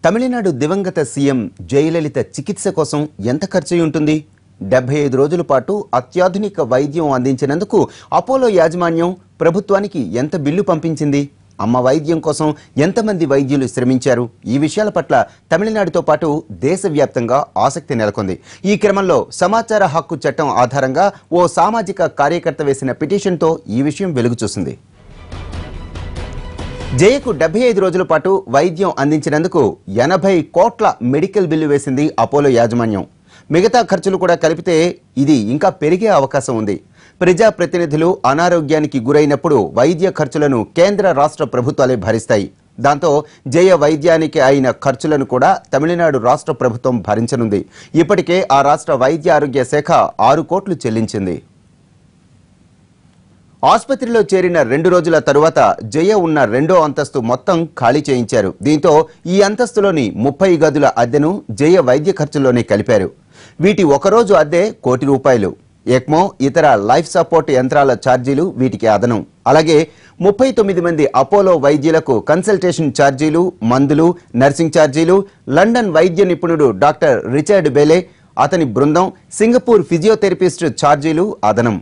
తమిళనాడు దివంగత సీఎం జయలలిత చికిత్స కోసం ఎంత ఖర్చు ఉంటుంది? 75 రోజుల పాటు అత్యాధునిక వైద్యం అందించినందుకు అపోలో యాజమాన్యం ప్రభుత్వానికి ఎంత బిల్లు పంపించింది? అమ్మ వైద్యం కోసం ఎంతమంది వైద్యులు శ్రమించారు? ఈ విషయాల పట్ల తమిళనాడుతో పాటు దేశవ్యాప్తంగా ఆసక్తి నెలకొంది. ఈ క్రమంలో సమాచార హక్కు చట్టం ఆధారంగా ఓ సామాజిక కార్యకర్త వేసిన పిటిషన్తో ఈ విషయం వెలుగు చూసింది. జయకు 75 రోజుల పాటు వైద్యం అందించినందుకు 80 కోట్ల మెడికల్ బిల్లు వేసింది అపోలో యాజమాన్యం. మిగతా ఖర్చులు కూడా కలిపితే ఇది ఇంకా పెరిగే అవకాశం ఉంది. ప్రజాప్రతినిధులు అనారోగ్యానికి గురైనప్పుడు వైద్య ఖర్చులను కేంద్ర రాష్ట్ర ప్రభుత్వాలే భరిస్తాయి. దాంతో జయ వైద్యానికి అయిన ఖర్చులను కూడా తమిళనాడు రాష్ట్ర ప్రభుత్వం భరించనుంది. ఇప్పటికే ఆ రాష్ట్ర వైద్య ఆరోగ్య శాఖ 6 కోట్లు చెల్లించింది. ఆసుపత్రిలో చేరిన 2 రోజుల తరువాత జయ ఉన్న 2వ అంతస్తు మొత్తం ఖాళీ చేయించారు. దీంతో ఈ అంతస్తులోని 30 గదుల అద్దెను జయ వైద్య ఖర్చుల్లోనే కలిపారు. వీటి ఒకరోజు అద్దె ₹1,00,00,000. ఎక్మో ఇతర లైఫ్ సపోర్ట్ యంత్రాల ఛార్జీలు వీటికి అదనం. అలాగే 39 మంది అపోలో వైద్యులకు కన్సల్టేషన్ ఛార్జీలు, మందులు, నర్సింగ్ ఛార్జీలు, లండన్ వైద్య నిపుణుడు డాక్టర్ రిచర్డ్ బేలే, అతని బృందం, సింగపూర్ ఫిజియోథెరపిస్ట్ ఛార్జీలు అదనం.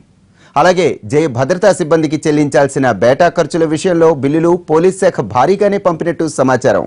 అలాగే జయ భద్రతా సిబ్బందికి చెల్లించాల్సిన బేటా ఖర్చుల విషయంలో బిల్లులు పోలీస్ శాఖ భారీగానే పంపినట్టు సమాచారం.